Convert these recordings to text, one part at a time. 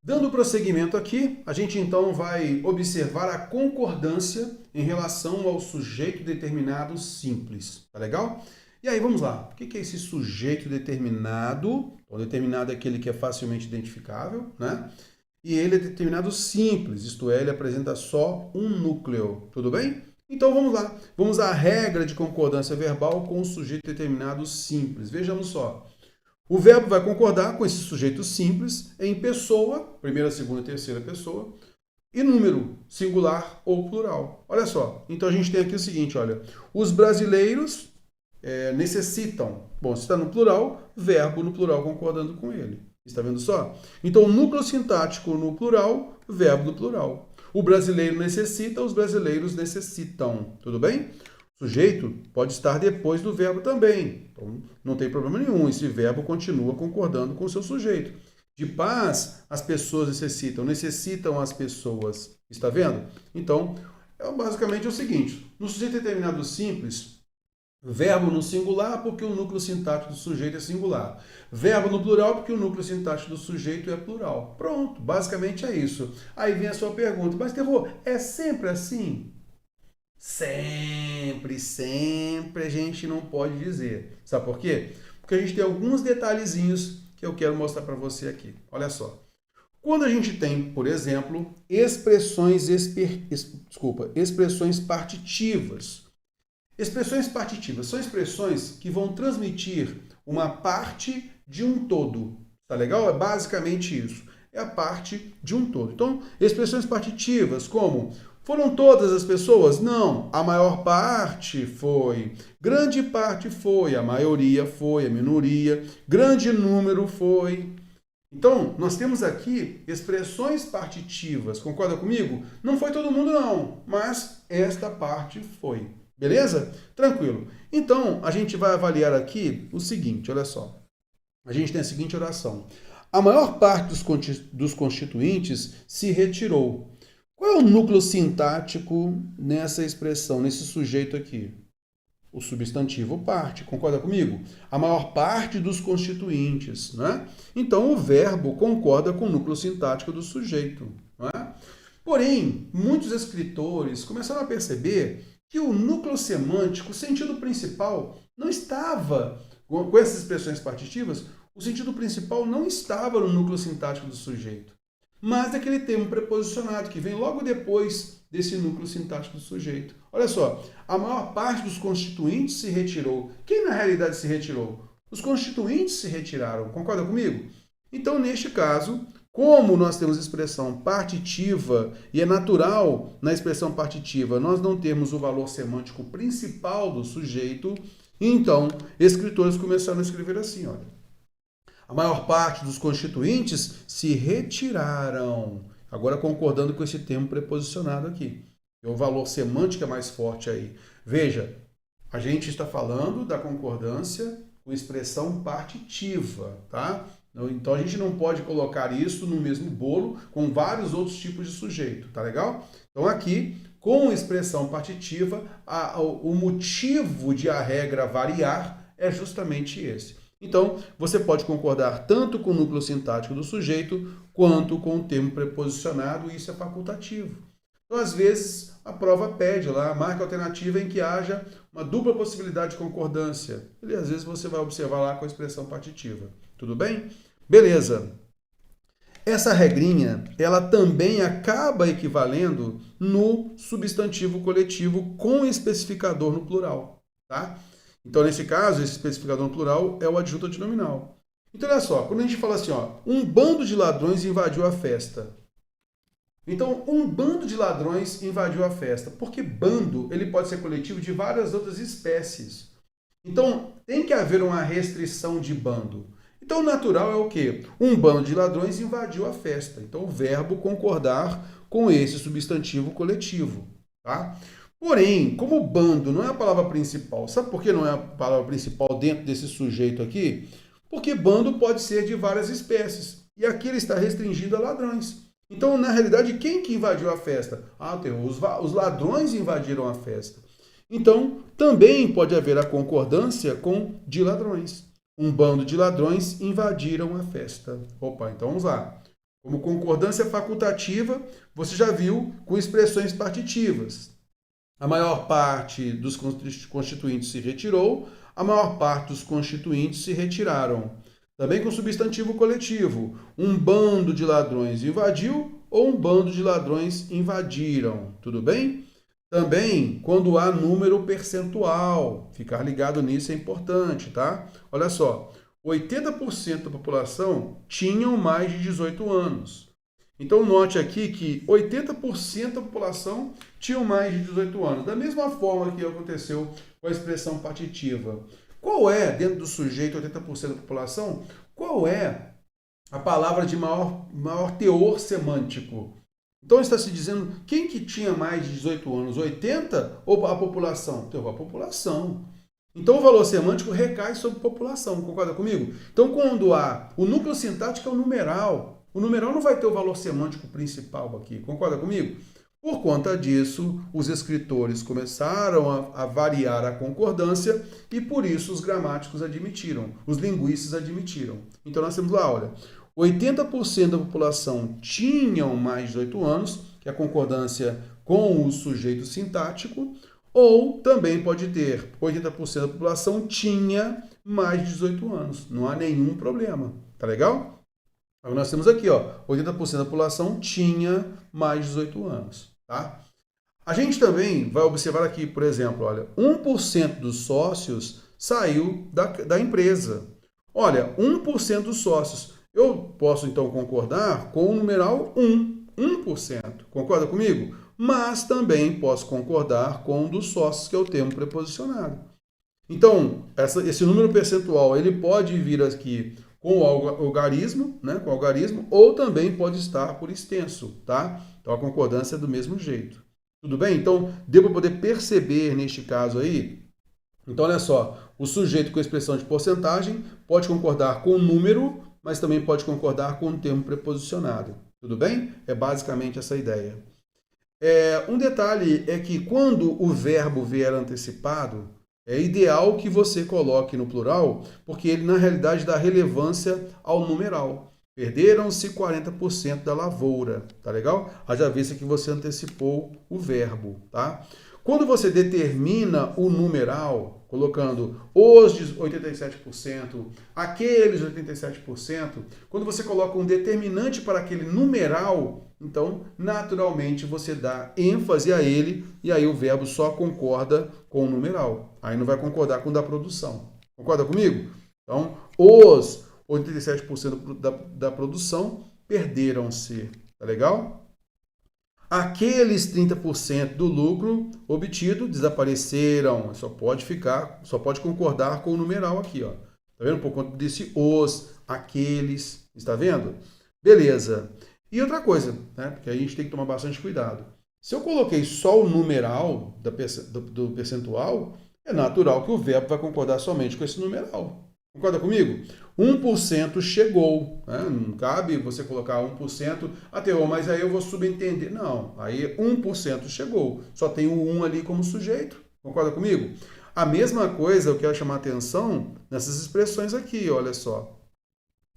Dando prosseguimento aqui, a gente então vai observar a concordância em relação ao sujeito determinado simples. Tá legal? E aí, vamos lá. O que é esse sujeito determinado? O determinado é aquele que é facilmente identificável, né? E ele é determinado simples, isto é, ele apresenta só um núcleo. Tudo bem? Então vamos lá. Vamos à regra de concordância verbal com o sujeito determinado simples. Vejamos só. O verbo vai concordar com esse sujeito simples em pessoa, primeira, segunda e terceira pessoa, e número, singular ou plural. Olha só, então a gente tem aqui o seguinte, olha, os brasileiros necessitam, bom, se está no plural, verbo no plural concordando com ele. Está vendo só? Então, núcleo sintático no plural, verbo no plural. O brasileiro necessita, os brasileiros necessitam. Tudo bem? Sujeito pode estar depois do verbo também. Então, não tem problema nenhum. Esse verbo continua concordando com o seu sujeito. De paz, as pessoas necessitam. Necessitam as pessoas. Está vendo? Então, basicamente é o seguinte. No sujeito determinado simples, verbo no singular porque o núcleo sintático do sujeito é singular. Verbo no plural porque o núcleo sintático do sujeito é plural. Pronto, basicamente é isso. Aí vem a sua pergunta. Mas, Terror, é sempre assim? Sempre, sempre a gente não pode dizer. Sabe por quê? Porque a gente tem alguns detalhezinhos que eu quero mostrar para você aqui. Olha só. Quando a gente tem, por exemplo, expressões partitivas. Expressões partitivas são expressões que vão transmitir uma parte de um todo. Tá legal? É basicamente isso. É a parte de um todo. Então, expressões partitivas como foram todas as pessoas? Não. A maior parte foi. Grande parte foi. A maioria foi. A minoria. Grande número foi. Então, nós temos aqui expressões partitivas. Concorda comigo? Não foi todo mundo, não. Mas esta parte foi. Beleza? Tranquilo. Então, a gente vai avaliar aqui o seguinte, olha só. A gente tem a seguinte oração. A maior parte dos constituintes se retirou. Qual é o núcleo sintático nessa expressão, nesse sujeito aqui? O substantivo parte, concorda comigo? A maior parte dos constituintes, né? Então o verbo concorda com o núcleo sintático do sujeito, né? Porém, muitos escritores começaram a perceber que o núcleo semântico, o sentido principal, não estava, com essas expressões partitivas, o sentido principal não estava no núcleo sintático do sujeito, mas daquele termo preposicionado que vem logo depois desse núcleo sintático do sujeito. Olha só, a maior parte dos constituintes se retirou. Quem na realidade se retirou? Os constituintes se retiraram. Concorda comigo? Então, neste caso, como nós temos expressão partitiva e é natural na expressão partitiva nós não termos o valor semântico principal do sujeito, então escritores começaram a escrever assim, olha. A maior parte dos constituintes se retiraram. Agora concordando com esse termo preposicionado aqui. O valor semântico é mais forte aí. Veja, a gente está falando da concordância com expressão partitiva, tá? Então a gente não pode colocar isso no mesmo bolo com vários outros tipos de sujeito, tá legal? Então aqui, com expressão partitiva, o motivo de a regra variar é justamente esse. Então, você pode concordar tanto com o núcleo sintático do sujeito, quanto com o termo preposicionado, e isso é facultativo. Então, às vezes, a prova pede lá, marca alternativa em que haja uma dupla possibilidade de concordância. E, às vezes, você vai observar lá com a expressão partitiva. Tudo bem? Beleza. Essa regrinha, ela também acaba equivalendo no substantivo coletivo com especificador no plural, tá? Então, nesse caso, esse especificador no plural é o adjunto antinominal. Então, olha só, quando a gente fala assim, ó, um bando de ladrões invadiu a festa. Então, um bando de ladrões invadiu a festa. Porque bando, ele pode ser coletivo de várias outras espécies. Então, tem que haver uma restrição de bando. Então, o natural é o quê? Um bando de ladrões invadiu a festa. Então, o verbo concordar com esse substantivo coletivo, tá? Porém, como bando não é a palavra principal, sabe por que não é a palavra principal dentro desse sujeito aqui? Porque bando pode ser de várias espécies. E aqui ele está restringido a ladrões. Então, na realidade, quem que invadiu a festa? Os ladrões invadiram a festa. Então, também pode haver a concordância com de ladrões. Um bando de ladrões invadiram a festa. Opa, então vamos lá. Como concordância facultativa, você já viu com expressões partitivas. A maior parte dos constituintes se retirou, a maior parte dos constituintes se retiraram. Também com substantivo coletivo, um bando de ladrões invadiu ou um bando de ladrões invadiram. Tudo bem? Também quando há número percentual, ficar ligado nisso é importante, tá? Olha só, 80% da população tinham mais de 18 anos. Então note aqui que 80% da população tinham mais de 18 anos. Da mesma forma que aconteceu com a expressão partitiva. Qual é, dentro do sujeito, 80% da população, qual é a palavra de maior teor semântico? Então está se dizendo, quem que tinha mais de 18 anos? 80 ou a população? Então, a população. Então o valor semântico recai sobre a população, concorda comigo? Então quando há o núcleo sintático é o numeral não vai ter o valor semântico principal aqui, concorda comigo? Por conta disso, os escritores começaram a variar a concordância e por isso os gramáticos admitiram, os linguistas admitiram. Então nós temos lá, olha, 80% da população tinham mais de 18 anos, que é a concordância com o sujeito sintático, ou também pode ter 80% da população tinha mais de 18 anos. Não há nenhum problema. Tá legal? Então, nós temos aqui, ó, 80% da população tinha mais de 18 anos. Tá? A gente também vai observar aqui, por exemplo, olha, 1% dos sócios saiu da empresa. Olha, 1% dos sócios. Eu posso, então, concordar com o numeral 1%. Concorda comigo? Mas também posso concordar com um dos sócios, que é o termo preposicionado. Então, esse número percentual, ele pode vir aqui com o algarismo, né, com o algarismo, ou também pode estar por extenso, tá? Então, a concordância é do mesmo jeito. Tudo bem? Então, deu para poder perceber neste caso aí? Então, olha só, o sujeito com expressão de porcentagem pode concordar com o número, mas também pode concordar com o termo preposicionado. Tudo bem? É basicamente essa ideia. Um detalhe é que quando o verbo vier antecipado, é ideal que você coloque no plural, porque ele na realidade dá relevância ao numeral. Perderam-se 40% da lavoura, tá legal? Haja vista que você antecipou o verbo, tá? Quando você determina o numeral, colocando os 87%, aqueles 87%, quando você coloca um determinante para aquele numeral, então, naturalmente, você dá ênfase a ele e aí o verbo só concorda com o numeral. Aí não vai concordar com o da produção. Concorda comigo? Então, os 87% da produção perderam-se. Tá legal? Aqueles 30% do lucro obtido desapareceram. Só pode concordar com o numeral aqui, ó. Tá vendo? Por conta desse os, aqueles. Está vendo? Beleza. E outra coisa, né? Porque a gente tem que tomar bastante cuidado. Se eu coloquei só o numeral do percentual, é natural que o verbo vai concordar somente com esse numeral. Concorda comigo? 1% chegou. Né? Não cabe você colocar 1%, mas aí eu vou subentender. Não, aí 1% chegou. Só tem o 1 ali como sujeito. Concorda comigo? A mesma coisa eu quero chamar a atenção nessas expressões aqui, olha só.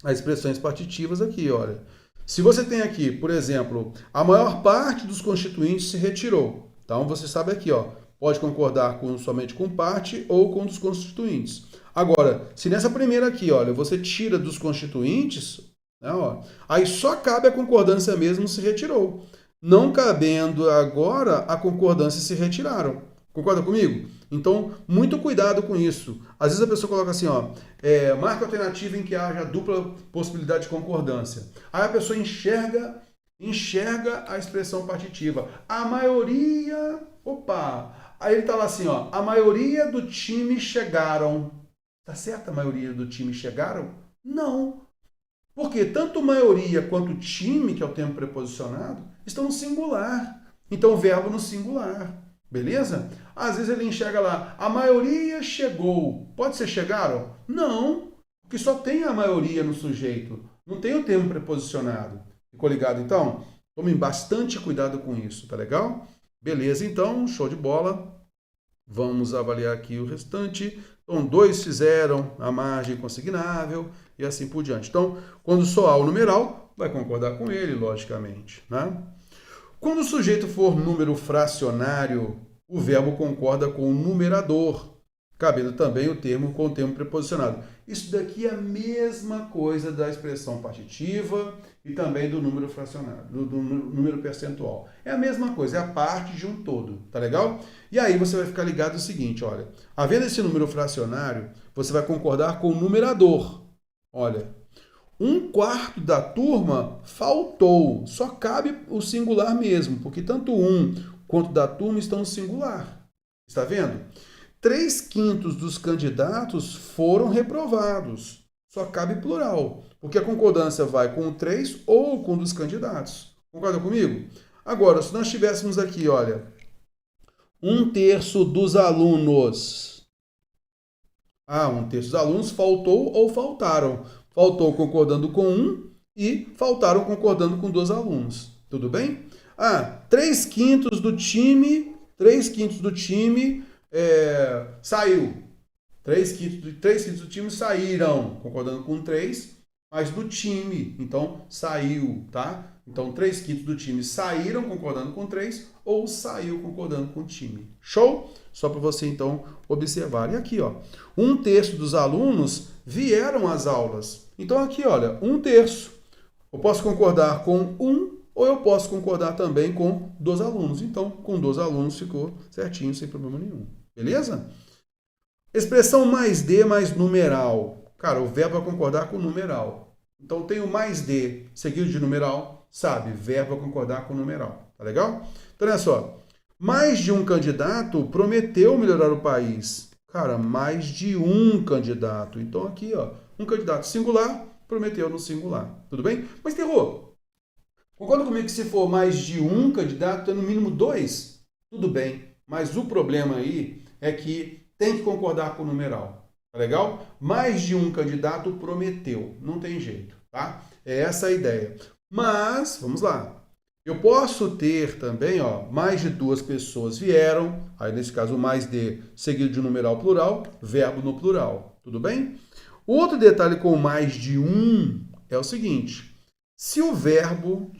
As expressões partitivas aqui, olha. Se você tem aqui, por exemplo, a maior parte dos constituintes se retirou. Então, você sabe aqui, ó, pode concordar somente com parte ou com dos constituintes. Agora, se nessa primeira aqui, olha, você tira dos constituintes, né, ó, aí só cabe a concordância mesmo se retirou. Não cabendo agora, a concordância se retiraram. Concorda comigo? Então, muito cuidado com isso. Às vezes a pessoa coloca assim, ó, marca alternativa em que haja dupla possibilidade de concordância. Aí a pessoa enxerga a expressão partitiva. A maioria, aí ele tá lá assim, ó, a maioria do time chegaram. Tá certo a maioria do time chegaram? Não. Porque tanto maioria quanto time, que é o termo preposicionado, estão no singular. Então o verbo no singular. Beleza? Às vezes ele enxerga lá, a maioria chegou. Pode ser chegaram? Não, porque só tem a maioria no sujeito. Não tem o termo preposicionado. Ficou ligado então? Tomem bastante cuidado com isso, tá legal? Beleza, então, show de bola. Vamos avaliar aqui o restante. Então, 2 fizeram a margem consignável e assim por diante. Então, quando só há o numeral, vai concordar com ele, logicamente, né? Quando o sujeito for número fracionário, o verbo concorda com o numerador, cabendo também o termo com o termo preposicionado. Isso daqui é a mesma coisa da expressão partitiva e também do número fracionário, do número percentual. É a mesma coisa, é a parte de um todo, tá legal? E aí você vai ficar ligado no seguinte, olha, havendo esse número fracionário, você vai concordar com o numerador. Olha, 1/4 da turma faltou, só cabe o singular mesmo, porque tanto um quanto da turma estão no singular. Está vendo? 3/5 dos candidatos foram reprovados. Só cabe plural, porque a concordância vai com o 3 ou com um dos candidatos. Concorda comigo? Agora, se nós tivéssemos aqui, olha, 1/3 dos alunos. 1/3 dos alunos faltou ou faltaram. Faltou concordando com um e faltaram concordando com 2 alunos. Tudo bem? 3/5 do time, 3/5 do time saiu. 3/5 do time saíram, concordando com 3, mas do time, então saiu, tá? Então 3/5 do time saíram concordando com 3 ou saiu concordando com o time. Show? Só para você então observar. E aqui, ó, 1/3 dos alunos vieram às aulas. Então aqui, olha, 1/3. Eu posso concordar com um ou eu posso concordar também com 2 alunos. Então, com 2 alunos ficou certinho, sem problema nenhum. Beleza? Expressão mais de mais numeral. Cara, o verbo vai concordar com o numeral. Então, tem o mais de seguido de numeral, sabe? Verbo vai concordar com o numeral. Tá legal? Então, olha só. Mais de um candidato prometeu melhorar o país. Cara, mais de um candidato. Então, aqui, ó, um candidato singular prometeu no singular. Tudo bem? Mas, Terror, concorda comigo que se for mais de um candidato, é no mínimo 2? Tudo bem. Mas o problema aí é que tem que concordar com o numeral. Tá legal? Mais de um candidato prometeu. Não tem jeito, tá? É essa a ideia. Mas, vamos lá. Eu posso ter também, ó, mais de 2 pessoas vieram. Aí, nesse caso, o mais de seguido de numeral plural, verbo no plural. Tudo bem? Outro detalhe com mais de um é o seguinte. Se o verbo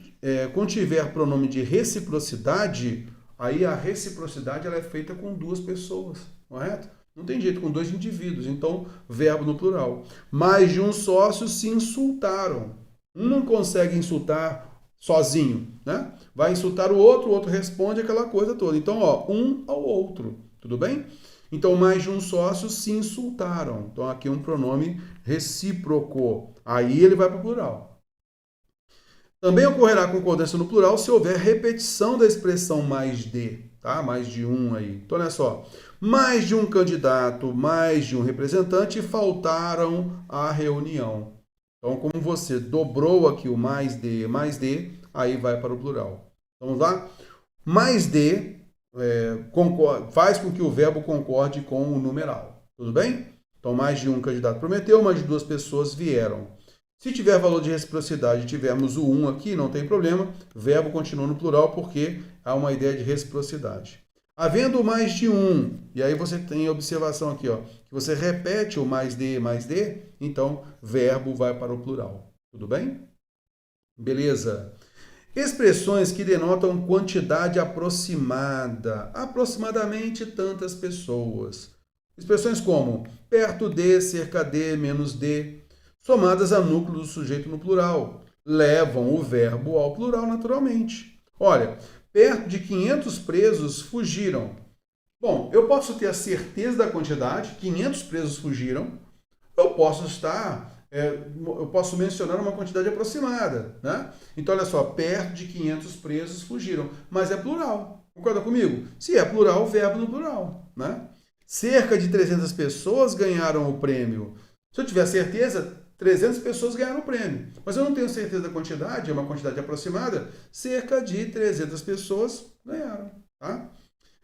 contiver pronome de reciprocidade, aí a reciprocidade ela é feita com 2 pessoas, correto? Não tem jeito, com 2 indivíduos. Então, verbo no plural. Mais de um sócio se insultaram. Um não consegue insultar sozinho, né? Vai insultar o outro responde aquela coisa toda. Então, ó, um ao outro, tudo bem? Então, mais de um sócio se insultaram. Então, aqui um pronome recíproco. Aí ele vai para o plural. Também ocorrerá concordância no plural se houver repetição da expressão mais de, tá? Mais de um aí. Então, olha só. Mais de um candidato, mais de um representante faltaram à reunião. Então, como você dobrou aqui o mais de, aí vai para o plural. Vamos lá? Mais de faz com que o verbo concorde com o numeral. Tudo bem? Então, mais de um candidato prometeu, mais de 2 pessoas vieram. Se tiver valor de reciprocidade, tivermos o 1 aqui, não tem problema. Verbo continua no plural porque há uma ideia de reciprocidade. Havendo mais de um, e aí você tem a observação aqui, ó, que você repete o mais de, então verbo vai para o plural. Tudo bem? Beleza. Expressões que denotam quantidade aproximada, aproximadamente tantas pessoas. Expressões como perto de, cerca de, menos de, somadas a núcleo do sujeito no plural, levam o verbo ao plural naturalmente. Olha, perto de 500 presos fugiram. Bom, eu posso ter a certeza da quantidade, 500 presos fugiram, eu posso mencionar uma quantidade aproximada, né? Então, olha só, perto de 500 presos fugiram, mas é plural. Concorda comigo? Se é plural, verbo no plural, né? Cerca de 300 pessoas ganharam o prêmio. Se eu tiver certeza, 300 pessoas ganharam o prêmio. Mas eu não tenho certeza da quantidade, é uma quantidade aproximada, cerca de 300 pessoas ganharam, tá?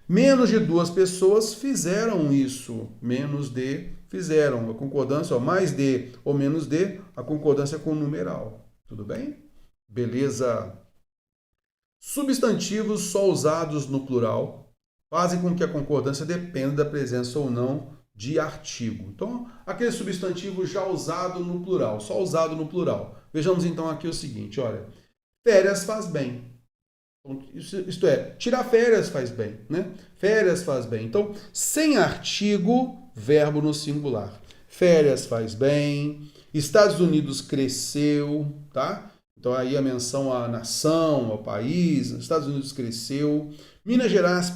Menos de 2 pessoas fizeram isso. Menos de fizeram. A concordância, ó, mais de ou menos de, a concordância com o numeral. Tudo bem? Beleza. Substantivos só usados no plural fazem com que a concordância dependa da presença ou não de artigo. Então, aquele substantivo já usado no plural, só usado no plural. Vejamos então aqui o seguinte, olha, férias faz bem. Isto é, tirar férias faz bem, né? Férias faz bem. Então, sem artigo, verbo no singular. Férias faz bem. Estados Unidos cresceu, tá? Então aí a menção à nação, ao país. Estados Unidos cresceu. Minas Gerais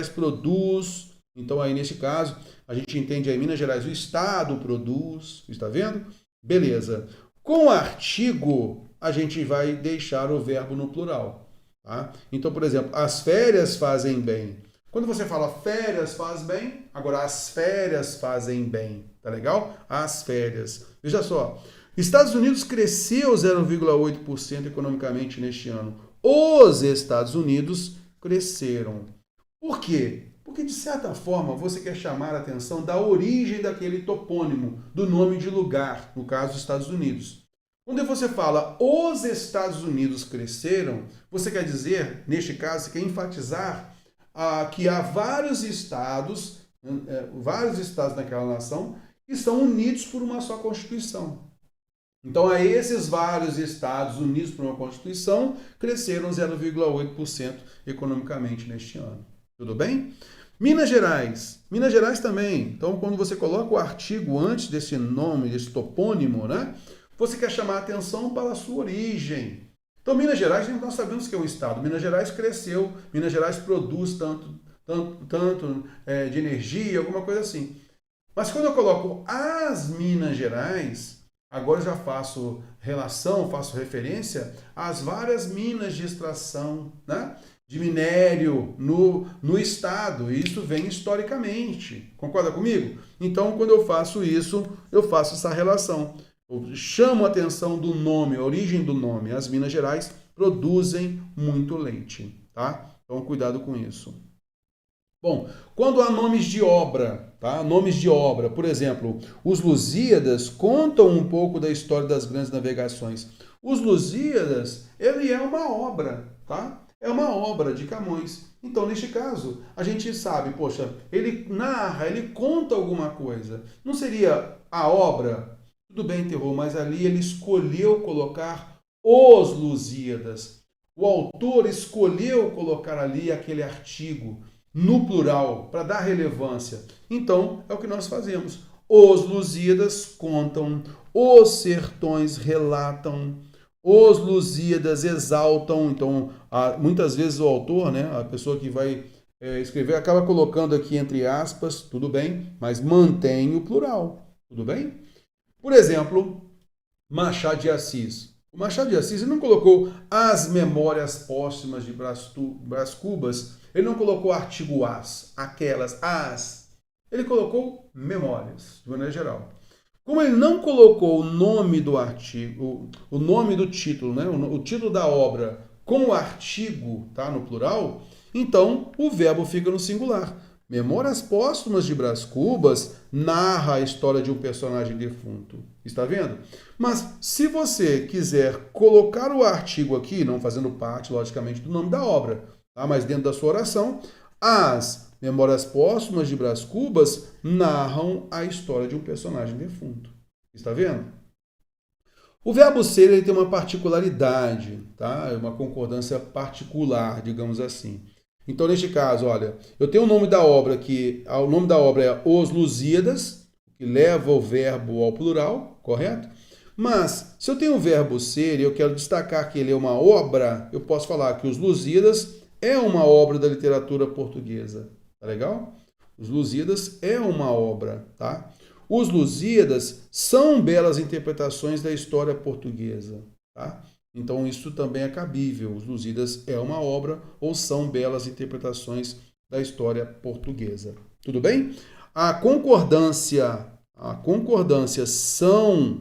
produz. Então aí neste caso, a gente entende aí Minas Gerais, o estado produz. Está vendo? Beleza. Com artigo, a gente vai deixar o verbo no plural. Tá? Então, por exemplo, as férias fazem bem. Quando você fala férias faz bem, agora as férias fazem bem. Tá legal? As férias. Veja só. Estados Unidos cresceu 0,8% economicamente neste ano. Os Estados Unidos cresceram. Por quê? Porque, de certa forma, você quer chamar a atenção da origem daquele topônimo, do nome de lugar, no caso dos Estados Unidos. Quando você fala os Estados Unidos cresceram, você quer dizer, neste caso, você quer enfatizar que há vários estados naquela nação que estão unidos por uma só Constituição. Então, a esses vários estados unidos por uma Constituição cresceram 0,8% economicamente neste ano. Tudo bem? Minas Gerais. Minas Gerais também. Então, quando você coloca o artigo antes desse nome, desse topônimo, né? Você quer chamar a atenção para a sua origem. Então, Minas Gerais, nós sabemos que é um estado. Minas Gerais cresceu, Minas Gerais produz tanto de energia, alguma coisa assim. Mas quando eu coloco as Minas Gerais, agora eu já faço relação, faço referência às várias minas de extração, né? De minério no estado. E isso vem historicamente. Concorda comigo? Então, quando eu faço isso, eu faço essa relação. Eu chamo a atenção do nome, a origem do nome. As Minas Gerais produzem muito leite, tá? Então, cuidado com isso. Bom, quando há nomes de obra, tá? Nomes de obra, por exemplo, os Lusíadas contam um pouco da história das grandes navegações. Os Lusíadas, ele é uma obra, tá? É uma obra de Camões. Então, neste caso, a gente sabe, poxa, ele narra, ele conta alguma coisa. Não seria a obra? Tudo bem, Terror, mas ali ele escolheu colocar os Lusíadas. O autor escolheu colocar ali aquele artigo no plural para dar relevância. Então, é o que nós fazemos. Os Lusíadas contam, os sertões relatam, os Lusíadas exaltam. Então, muitas vezes o autor, né, a pessoa que vai escrever, acaba colocando aqui entre aspas, tudo bem, mas mantém o plural. Tudo bem? Por exemplo, Machado de Assis. O Machado de Assis ele não colocou as memórias póstumas de Brás Cubas, ele não colocou artigo as, aquelas, as. Ele colocou memórias, de maneira geral. Como ele não colocou o nome do artigo, o nome do título, né, o título da obra com o artigo, tá, no plural, então o verbo fica no singular. Memórias Póstumas de Brás Cubas narra a história de um personagem defunto. Está vendo? Mas se você quiser colocar o artigo aqui, não fazendo parte, logicamente, do nome da obra, tá? Mas dentro da sua oração, as Memórias Póstumas de Brás Cubas narram a história de um personagem defunto. Está vendo? O verbo ser ele tem uma particularidade, tá? Uma concordância particular, digamos assim. Então, neste caso, olha, eu tenho o nome da obra aqui, o nome da obra é Os Lusíadas, que leva o verbo ao plural, correto? Mas, se eu tenho o verbo ser e eu quero destacar que ele é uma obra, eu posso falar que Os Lusíadas é uma obra da literatura portuguesa, tá legal? Os Lusíadas é uma obra, tá? Os Lusíadas são belas interpretações da história portuguesa, tá? Então, isso também é cabível. Os Lusíadas é uma obra ou são belas interpretações da história portuguesa. Tudo bem? A concordância são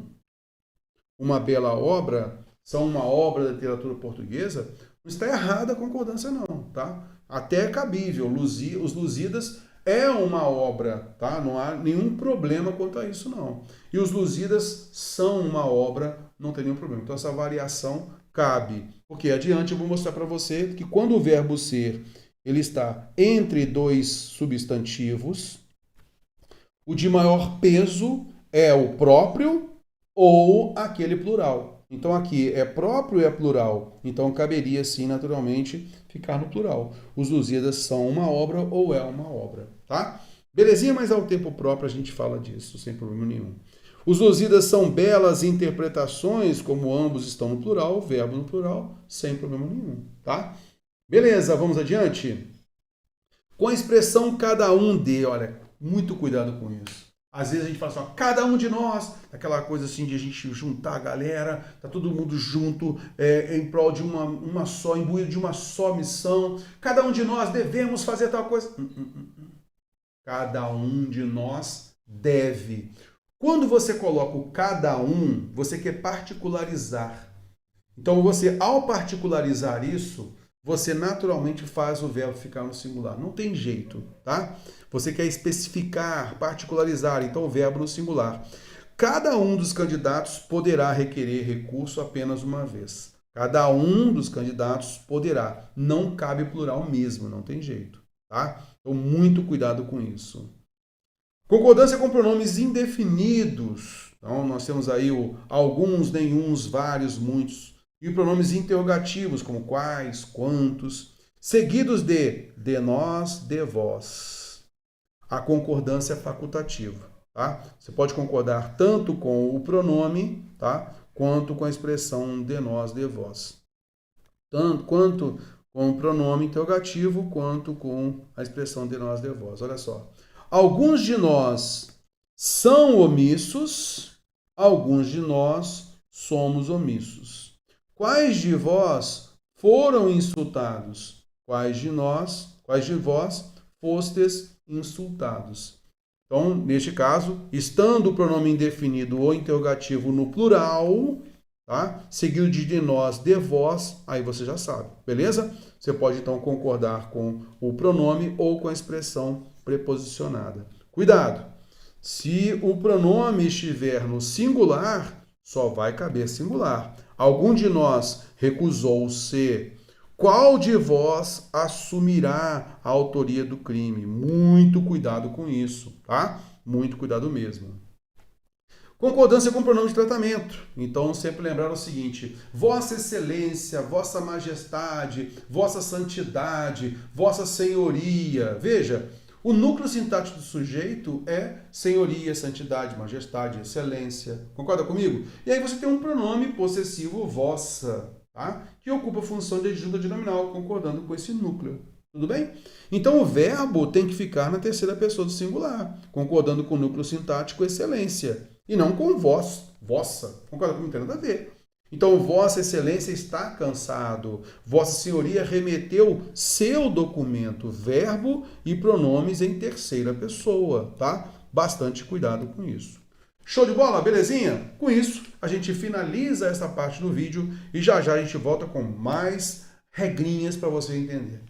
uma bela obra, são uma obra da literatura portuguesa, não está errada a concordância não, tá? Até é cabível. Os Lusíadas é uma obra, tá? Não há nenhum problema quanto a isso, não. E os Lusíadas são uma obra, não tem nenhum problema. Então, essa variação cabe. Porque adiante eu vou mostrar para você que quando o verbo ser ele está entre dois substantivos, O de maior peso é o próprio ou aquele plural. Então aqui é próprio e é plural. Então caberia sim, naturalmente, ficar no plural. Os Lusíadas são uma obra ou é uma obra, tá? Belezinha, mas ao tempo próprio a gente fala disso, sem problema nenhum. Os Lusíadas são belas interpretações, como ambos estão no plural, verbo no plural, sem problema nenhum, tá? Beleza, vamos adiante? Com a expressão cada um de, olha, muito cuidado com isso. Às vezes a gente fala assim, ó, cada um de nós, aquela coisa assim de a gente juntar a galera, tá todo mundo junto em prol de uma só, imbuído de uma só missão. Cada um de nós devemos fazer tal coisa. Cada um de nós deve. Quando você coloca o cada um, você quer particularizar. Então você, ao particularizar isso, você naturalmente faz o verbo ficar no singular. Não tem jeito, tá? Você quer especificar, particularizar, então o verbo no singular. Cada um dos candidatos poderá requerer recurso apenas uma vez. Cada um dos candidatos poderá. Não cabe plural mesmo, não tem jeito, tá? Então muito cuidado com isso. Concordância com pronomes indefinidos. Então nós temos aí alguns, nenhuns, vários, muitos. E pronomes interrogativos, como quais, quantos, seguidos de nós, de vós. A concordância é facultativa, tá? Você pode concordar tanto com o pronome, tá? Quanto com a expressão de nós, de vós. Tanto quanto com o pronome interrogativo, quanto com a expressão de nós, de vós. Olha só. Alguns de nós são omissos, alguns de nós somos omissos. Quais de vós foram insultados? Quais de vós fostes insultados? Então, neste caso, estando o pronome indefinido ou interrogativo no plural, tá? Seguido de nós, de vós, aí você já sabe, beleza? Você pode então concordar com o pronome ou com a expressão preposicionada. Cuidado! Se o pronome estiver no singular, só vai caber singular. Algum de nós recusou-se. Qual de vós assumirá a autoria do crime? Muito cuidado com isso, tá? Muito cuidado mesmo. Concordância com pronome de tratamento. Então, sempre lembrar o seguinte: Vossa Excelência, Vossa Majestade, Vossa Santidade, Vossa Senhoria. Veja, o núcleo sintático do sujeito é senhoria, santidade, majestade, excelência. Concorda comigo? E aí você tem um pronome possessivo vossa, tá? Que ocupa a função de adjunta de nominal, concordando com esse núcleo. Tudo bem? Então o verbo tem que ficar na terceira pessoa do singular, concordando com o núcleo sintático excelência. E não com vós, vossa. Concorda comigo? Não tem nada a ver. Então, Vossa Excelência está cansado. Vossa Senhoria remeteu seu documento, verbo e pronomes em terceira pessoa, tá? Bastante cuidado com isso. Show de bola? Belezinha? Com isso, a gente finaliza essa parte do vídeo e já já a gente volta com mais regrinhas para você entender.